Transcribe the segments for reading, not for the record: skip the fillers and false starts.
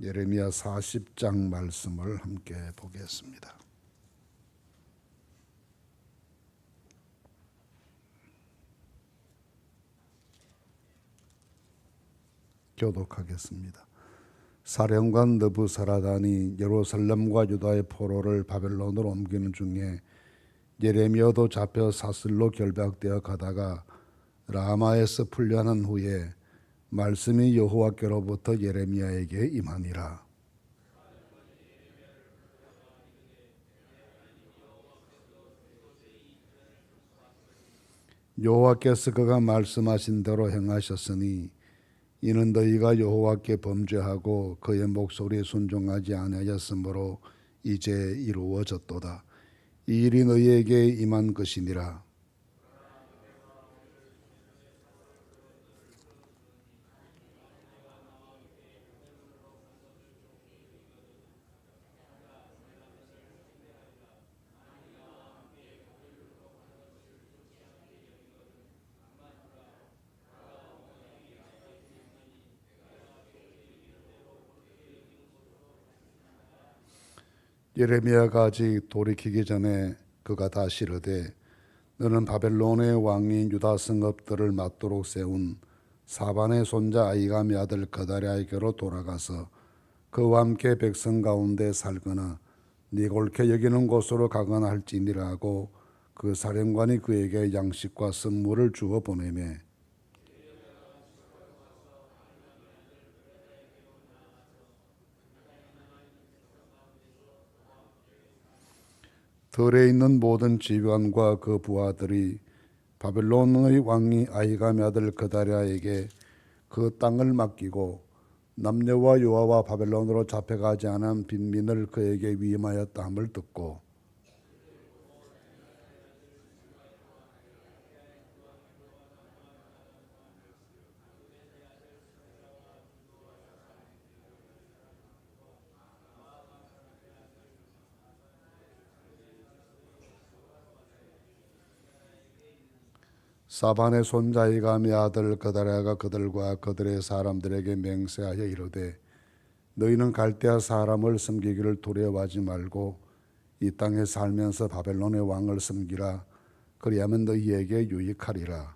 예레미야 40장 말씀을 함께 보겠습니다. 교독하겠습니다. 사령관 느부사라단이 예루살렘과 유다의 포로를 바벨론으로 옮기는 중에 예레미야도 잡혀 사슬로 결박되어 가다가 라마에서 풀려난 후에 말씀이 여호와께로부터 예레미야에게 임하니라. 여호와께서 그가 말씀하신 대로 행하셨으니 이는 너희가 여호와께 범죄하고 그의 목소리에 순종하지 아니하였으므로 이제 이루어졌도다. 이 일이 너희에게 임한 것이니라. 예레미야가 아직 돌이키기 전에 그가 다시 이르되 너는 바벨론의 왕인 유다 성읍들을 맞도록 세운 사반의 손자 아히감의 아들 그다랴에게로 돌아가서 그와 함께 백성 가운데 살거나 네가 옳게 여기는 곳으로 가거나 할지니라 하고 그 사령관이 그에게 양식과 선물을 주어 보내매 들에 있는 모든 지휘관과 그 부하들이 바벨론의 왕이 아히감의 아들 그다랴에게 그 땅을 맡기고 남녀와 여아와 바벨론으로 잡혀가지 않은 빈민을 그에게 위임하였다 함을 듣고 사반의 손자 아히감의 아들 그다랴가 그들과 그들의 사람들에게 맹세하여 이르되 너희는 갈대아 사람을 섬기기를 두려워하지 말고 이 땅에 살면서 바벨론의 왕을 섬기라. 그리하면 너희에게 유익하리라.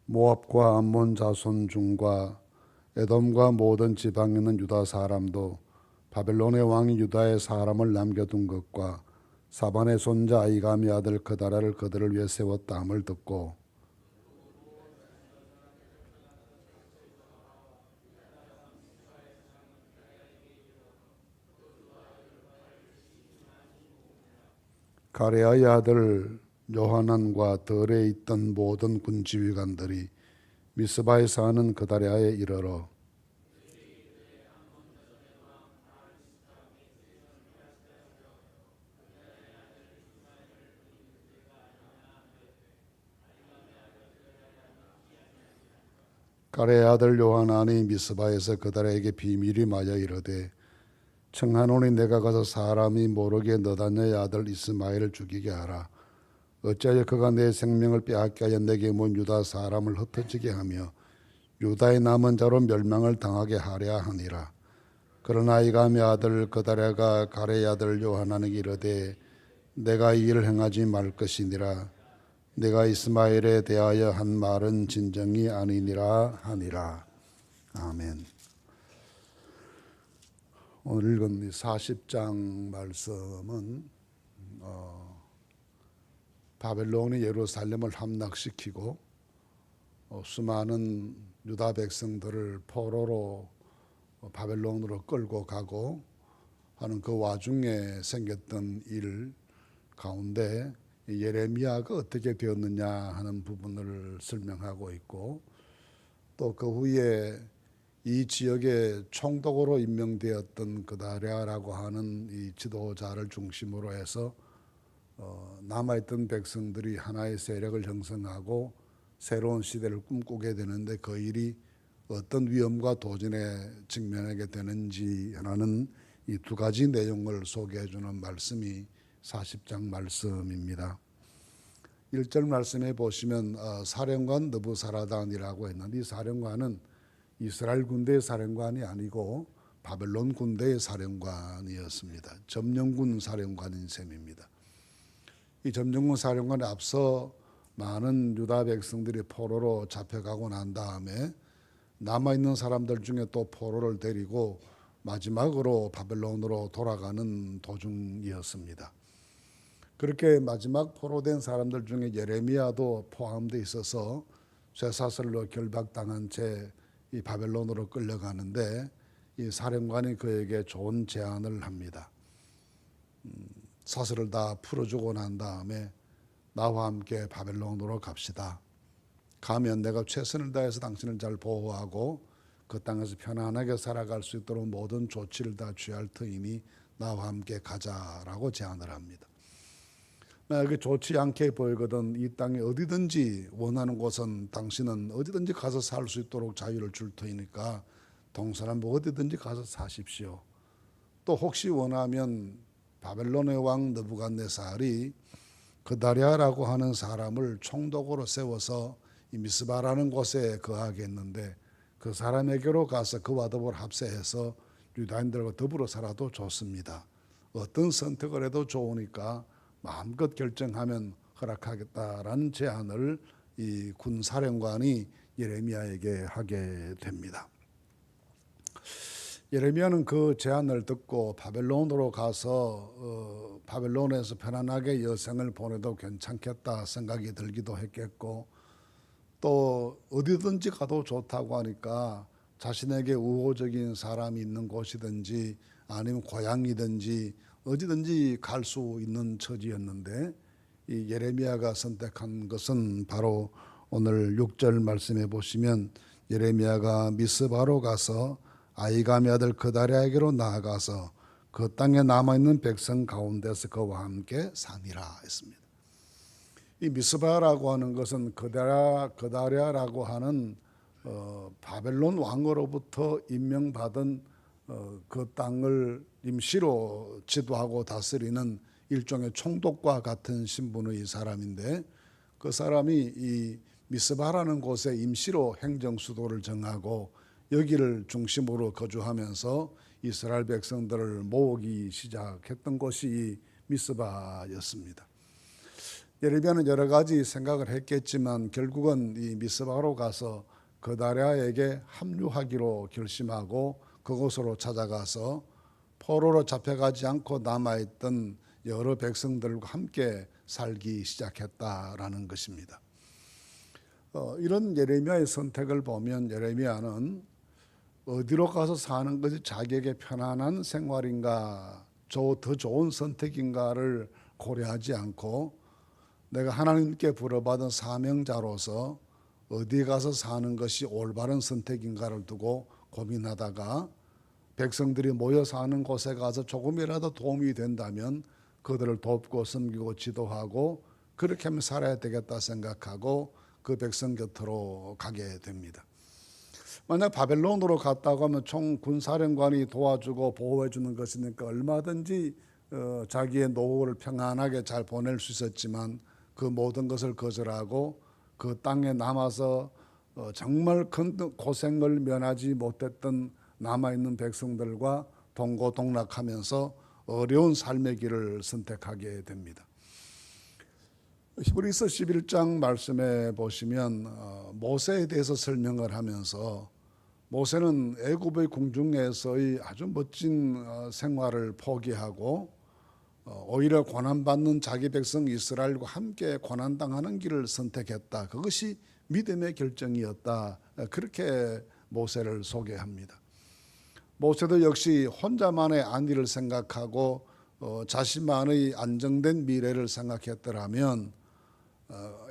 모압과 암몬 자손 중과 에돔과 모든 지방에 있는 유다 사람도 바벨론의 왕이 유다의 사람을 남겨둔 것과 사반의 손자 아히감의 아들 그다랴를 그들을 위해 세웠다 함을 듣고 가레아의 아들 요하난과 들에 있던 모든 군지휘관들이 미스바에 사는 그다랴에 이르러 가레의 아들 요하난이 미스바에서 그다랴에게 비밀이 마여 이르되 청하노니 내가 가서 사람이 모르게 너다냐의 아들 이스마엘을 죽이게 하라. 어찌하여 그가 내 생명을 빼앗게 하여 내게 몬 유다 사람을 흩어지게 하며 유다의 남은 자로 멸망을 당하게 하랴 하니라. 그러나 아히감의 아들 그다랴가 가레의 아들 요하난에게 이르되 내가 이 일을 행하지 말 것이니라. 내가 이스마엘에 대하여 한 말은 진정이 아니니라 하니라. 아멘. 오늘 읽은 40장 말씀은 바벨론이 예루살렘을 함락시키고 수많은 유다 백성들을 포로로 바벨론으로 끌고 가고 하는 그 와중에 생겼던 일 가운데 예레미야가 어떻게 되었느냐 하는 부분을 설명하고 있고 또 그 후에 이 지역의 총독으로 임명되었던 그다랴라고 하는 이 지도자를 중심으로 해서 남아있던 백성들이 하나의 세력을 형성하고 새로운 시대를 꿈꾸게 되는데 그 일이 어떤 위험과 도전에 직면하게 되는지 하는 이 두 가지 내용을 소개해 주는 말씀이 40장 말씀입니다. 1절 말씀에 보시면 사령관 느부사라단이라고 했는데 이 사령관은 이스라엘 군대의 사령관이 아니고 바벨론 군대의 사령관이었습니다. 점령군 사령관인 셈입니다. 이 점령군 사령관에 앞서 많은 유다 백성들이 포로로 잡혀가고 난 다음에 남아있는 사람들 중에 또 포로를 데리고 마지막으로 바벨론으로 돌아가는 도중이었습니다. 그렇게 마지막 포로된 사람들 중에 예레미야도 포함되어 있어서 쇠사슬로 결박당한 채 이 바벨론으로 끌려가는데 이 사령관이 그에게 좋은 제안을 합니다. 사슬을 다 풀어주고 난 다음에 나와 함께 바벨론으로 갑시다. 가면 내가 최선을 다해서 당신을 잘 보호하고 그 땅에서 편안하게 살아갈 수 있도록 모든 조치를 다 취할 터이니 나와 함께 가자라고 제안을 합니다. 나에게 좋지 않게 보이거든 이 땅에 어디든지 원하는 곳은 당신은 어디든지 가서 살 수 있도록 자유를 줄 터이니까 동서남북 어디든지 가서 사십시오. 또 혹시 원하면 바벨론의 왕 느부갓네살이 그다랴라고 하는 사람을 총독으로 세워서 이 미스바라는 곳에 거하겠는데 그 사람에게로 가서 그와 더불어 합세해서 유다인들과 더불어 살아도 좋습니다. 어떤 선택을 해도 좋으니까 마음껏 결정하면 허락하겠다라는 제안을 이 군사령관이 예레미야에게 하게 됩니다. 예레미야는 그 제안을 듣고 바벨론으로 가서 바벨론에서 편안하게 여생을 보내도 괜찮겠다 생각이 들기도 했겠고 또 어디든지 가도 좋다고 하니까 자신에게 우호적인 사람이 있는 곳이든지 아니면 고향이든지 어디든지 갈 수 있는 처지였는데 이 예레미야가 선택한 것은 바로 오늘 6절 말씀해 보시면 예레미야가 미스바로 가서 아이감의 아들 그다랴에게로 나아가서 그 땅에 남아있는 백성 가운데서 그와 함께 사니라 했습니다. 이 미스바라고 하는 것은 그다랴라고 하는 바벨론 왕으로부터 임명받은 그 땅을 임시로 지도하고 다스리는 일종의 총독과 같은 신분의 사람인데 그 사람이 이 미스바라는 곳에 임시로 행정수도를 정하고 여기를 중심으로 거주하면서 이스라엘 백성들을 모으기 시작했던 곳이 이 미스바였습니다. 예레미야는 여러 가지 생각을 했겠지만 결국은 이 미스바로 가서 그다랴에게 합류하기로 결심하고 그곳으로 찾아가서 포로로 잡혀가지 않고 남아있던 여러 백성들과 함께 살기 시작했다라는 것입니다. 이런 예레미야의 선택을 보면 예레미야는 어디로 가서 사는 것이 자기에게 편안한 생활인가 더 좋은 선택인가를 고려하지 않고 내가 하나님께 부름받은 사명자로서 어디 가서 사는 것이 올바른 선택인가를 두고 고민하다가 백성들이 모여 사는 곳에 가서 조금이라도 도움이 된다면 그들을 돕고 섬기고 지도하고 그렇게 하면 살아야 되겠다 생각하고 그 백성 곁으로 가게 됩니다. 만약 바벨론으로 갔다고 하면 총 군사령관이 도와주고 보호해 주는 것이니까 얼마든지 자기의 노후를 평안하게 잘 보낼 수 있었지만 그 모든 것을 거절하고 그 땅에 남아서 정말 큰 고생을 면하지 못했던 남아있는 백성들과 동고동락하면서 어려운 삶의 길을 선택하게 됩니다. 히브리서 11장 말씀에 보시면 모세에 대해서 설명을 하면서 모세는 애굽의 궁중에서의 아주 멋진 생활을 포기하고 오히려 고난받는 자기 백성 이스라엘과 함께 고난당하는 길을 선택했다. 그것이 믿음의 결정이었다. 그렇게 모세를 소개합니다. 모세도 역시 혼자만의 안위를 생각하고 자신만의 안정된 미래를 생각했더라면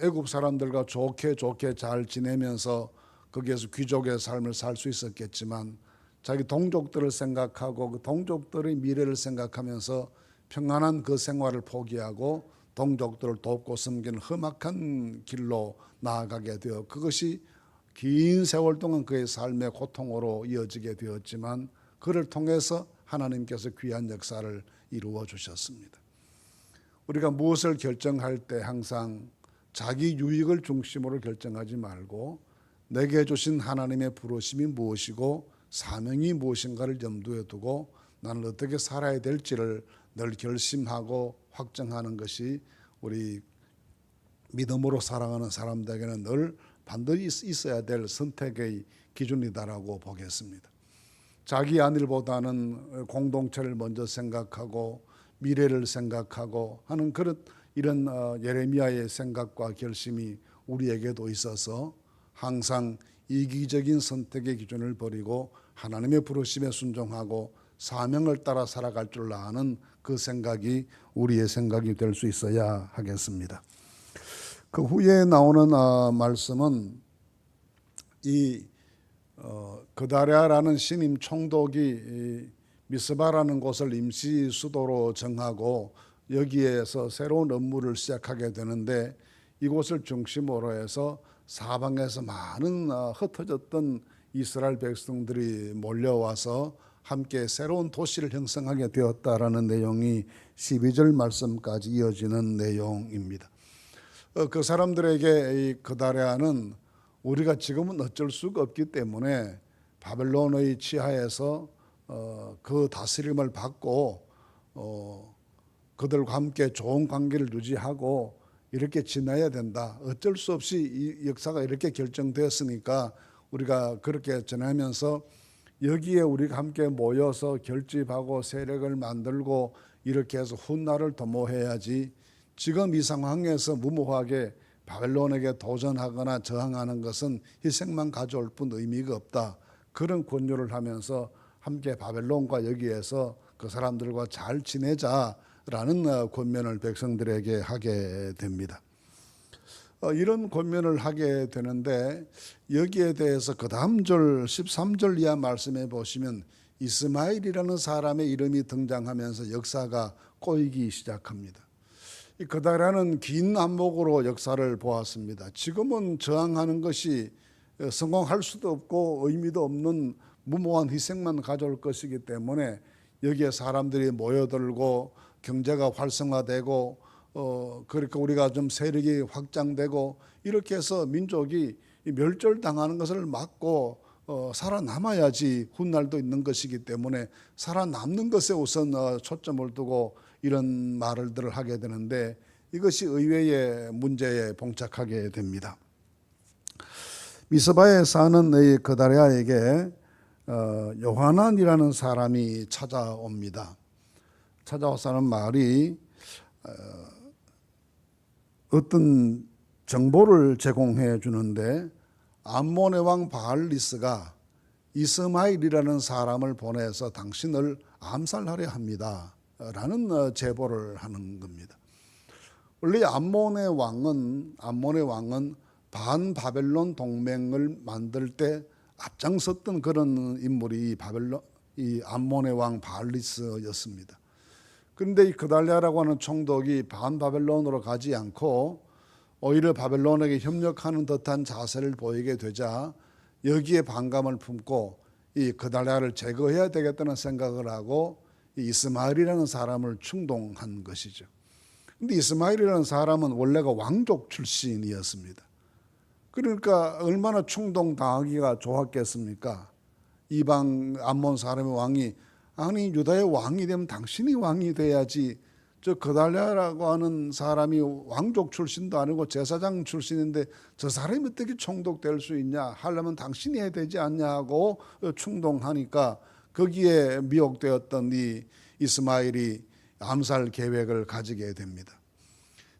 애굽 사람들과 좋게 잘 지내면서 거기에서 귀족의 삶을 살 수 있었겠지만 자기 동족들을 생각하고 그 동족들의 미래를 생각하면서 평안한 그 생활을 포기하고 동족들을 돕고 섬기는 험악한 길로 나아가게 되어 그것이 긴 세월 동안 그의 삶의 고통으로 이어지게 되었지만 그를 통해서 하나님께서 귀한 역사를 이루어 주셨습니다. 우리가 무엇을 결정할 때 항상 자기 유익을 중심으로 결정하지 말고 내게 주신 하나님의 부르심이 무엇이고 사명이 무엇인가를 염두에 두고 나는 어떻게 살아야 될지를 늘 결심하고 확정하는 것이 우리 믿음으로 살아가는 사람들에게는 늘 반드시 있어야 될 선택의 기준이다라고 보겠습니다. 자기 안일보다는 공동체를 먼저 생각하고 미래를 생각하고 하는 이런 예레미야의 생각과 결심이 우리에게도 있어서 항상 이기적인 선택의 기준을 버리고 하나님의 부르심에 순종하고 사명을 따라 살아갈 줄 아는 그 생각이 우리의 생각이 될 수 있어야 하겠습니다. 그 후에 나오는 말씀은 이 그다랴라는 신임 총독이 미스바라는 곳을 임시 수도로 정하고 여기에서 새로운 업무를 시작하게 되는데 이곳을 중심으로 해서 사방에서 많은 흩어졌던 이스라엘 백성들이 몰려와서 함께 새로운 도시를 형성하게 되었다라는 내용이 12절 말씀까지 이어지는 내용입니다. 그 사람들에게 이 그다랴는 우리가 지금은 어쩔 수가 없기 때문에 바벨론의 치하에서 그 다스림을 받고 그들과 함께 좋은 관계를 유지하고 이렇게 지내야 된다. 어쩔 수 없이 이 역사가 이렇게 결정되었으니까 우리가 그렇게 지내면서 여기에 우리가 함께 모여서 결집하고 세력을 만들고 이렇게 해서 훗날을 도모해야지 지금 이 상황에서 무모하게 바벨론에게 도전하거나 저항하는 것은 희생만 가져올 뿐 의미가 없다. 그런 권유를 하면서 함께 바벨론과 여기에서 그 사람들과 잘 지내자라는 권면을 백성들에게 하게 됩니다. 이런 권면을 하게 되는데 여기에 대해서 그 다음 절 13절 이하 말씀해 보시면 이스마엘이라는 사람의 이름이 등장하면서 역사가 꼬이기 시작합니다. 이 그다랴는 긴 안목으로 역사를 보았습니다. 지금은 저항하는 것이 성공할 수도 없고 의미도 없는 무모한 희생만 가져올 것이기 때문에 여기에 사람들이 모여들고 경제가 활성화되고 그러니까 우리가 좀 세력이 확장되고 이렇게 해서 민족이 멸절당하는 것을 막고 살아남아야지 훗날도 있는 것이기 때문에 살아남는 것에 우선 초점을 두고 이런 말들을 하게 되는데 이것이 의외의 문제에 봉착하게 됩니다. 미스바에 사는 이 그다랴에게 요하난이라는 사람이 찾아옵니다. 찾아와서는 말이 어떤 정보를 제공해 주는데 암몬의 왕 바알리스가 이스마엘이라는 사람을 보내서 당신을 암살하려 합니다 라는 제보를 하는 겁니다. 원래 암몬의 왕은 반바벨론 동맹을 만들 때 앞장섰던 그런 인물이 이 암몬의 왕 바알리스였습니다. 그런데 이 그달랴라고 하는 총독이 반바벨론으로 가지 않고 오히려 바벨론에게 협력하는 듯한 자세를 보이게 되자 여기에 반감을 품고 이 그달랴를 제거해야 되겠다는 생각을 하고 이 이스마엘이라는 사람을 충동한 것이죠. 그런데 이스마엘이라는 사람은 원래가 왕족 출신이었습니다. 그러니까 얼마나 충동당하기가 좋았겠습니까? 이방 암몬 사람의 왕이 아니 유다의 왕이 되면 당신이 왕이 돼야지 저 그달랴라고 하는 사람이 왕족 출신도 아니고 제사장 출신인데 저 사람이 어떻게 총독될 수 있냐 하려면 당신이 해야 되지 않냐 하고 충동하니까 거기에 미혹되었던 이 이스마엘이 암살 계획을 가지게 됩니다.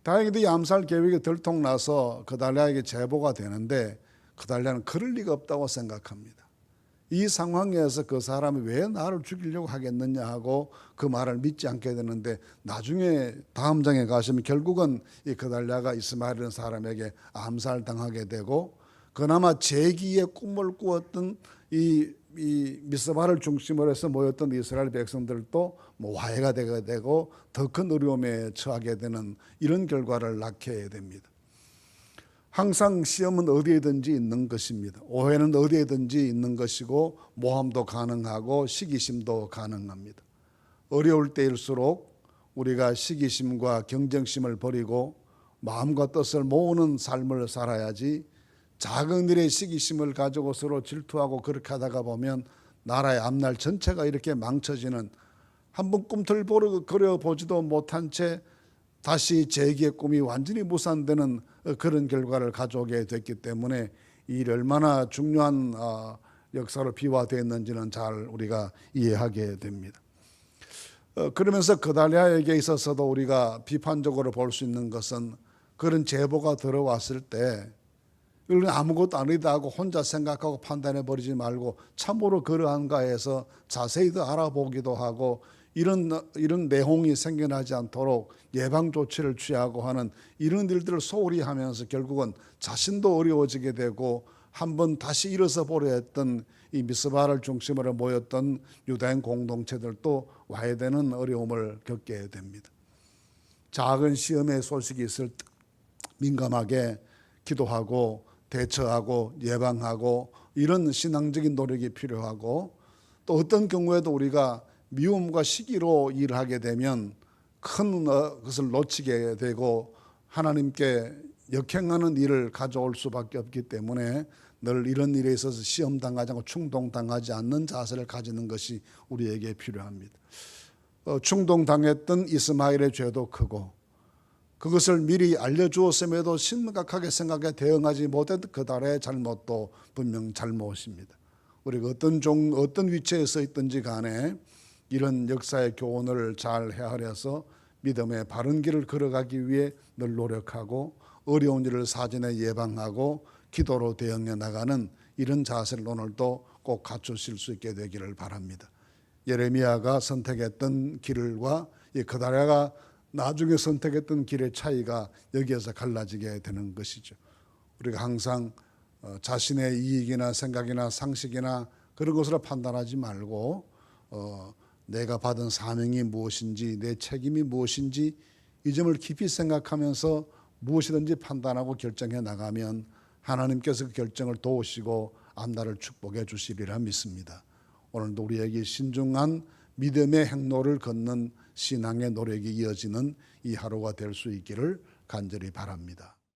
다행히도 이 암살 계획이 들통나서 그달랴에게 제보가 되는데 그달랴는 그럴 리가 없다고 생각합니다. 이 상황에서 그 사람이 왜 나를 죽이려고 하겠느냐 하고 그 말을 믿지 않게 되는데 나중에 다음 장에 가시면 결국은 이 그달랴가 이스마엘이라는 사람에게 암살당하게 되고 그나마 재기의 꿈을 꾸었던 이 미스바를 중심으로 해서 모였던 이스라엘 백성들도 화해가 되게 되고 더 큰 어려움에 처하게 되는 이런 결과를 낳게 됩니다. 항상 시험은 어디에든지 있는 것입니다. 오해는 어디에든지 있는 것이고 모함도 가능하고 시기심도 가능합니다. 어려울 때일수록 우리가 시기심과 경쟁심을 버리고 마음과 뜻을 모으는 삶을 살아야지, 작은 일에 시기심을 가지고 서로 질투하고 그렇게 하다가 보면 나라의 앞날 전체가 이렇게 망쳐지는, 한번 꿈틀거려 보지도 못한 채 다시 재기의 꿈이 완전히 무산되는 그런 결과를 가져오게 됐기 때문에 이 일이 얼마나 중요한 역사로 비화되었는지는 잘 우리가 이해하게 됩니다. 그러면서 그달리아에게 있어서도 우리가 비판적으로 볼 수 있는 것은, 그런 제보가 들어왔을 때 이건 아무것도 아니다 하고 혼자 생각하고 판단해 버리지 말고 참으로 그러한가 해서 자세히 더 알아보기도 하고, 이런 내홍이 생겨나지 않도록 예방 조치를 취하고 하는 이런 일들을 소홀히 하면서 결국은 자신도 어려워지게 되고, 한번 다시 일어서 보려 했던 이 미스바를 중심으로 모였던 유대인 공동체들도 와야 되는 어려움을 겪게 됩니다. 작은 시험의 소식이 있을 때 민감하게 기도하고 대처하고 예방하고 이런 신앙적인 노력이 필요하고, 또 어떤 경우에도 우리가 미움과 시기로 일을 하게 되면 큰 것을 놓치게 되고 하나님께 역행하는 일을 가져올 수밖에 없기 때문에 늘 이런 일에 있어서 시험당하지 않고 충동당하지 않는 자세를 가지는 것이 우리에게 필요합니다. 충동당했던 이스마엘의 죄도 크고, 그것을 미리 알려주었음에도 심각하게 생각해 대응하지 못했던 그달의 잘못도 분명 잘못입니다. 우리가 어떤 위치에 서 있든지 간에 이런 역사의 교훈을 잘 헤아려서 믿음의 바른 길을 걸어가기 위해 늘 노력하고, 어려운 일을 사전에 예방하고 기도로 대응해 나가는 이런 자세를 오늘도 꼭 갖추실 수 있게 되기를 바랍니다. 예레미야가 선택했던 길과 이 그달랴가 나중에 선택했던 길의 차이가 여기에서 갈라지게 되는 것이죠. 우리가 항상 자신의 이익이나 생각이나 상식이나 그런 것으로 판단하지 말고 내가 받은 사명이 무엇인지, 내 책임이 무엇인지 이 점을 깊이 생각하면서 무엇이든지 판단하고 결정해 나가면 하나님께서 그 결정을 도우시고 앞날을 축복해 주시리라 믿습니다. 오늘도 우리에게 신중한 믿음의 행로를 걷는 신앙의 노력이 이어지는 이 하루가 될 수 있기를 간절히 바랍니다.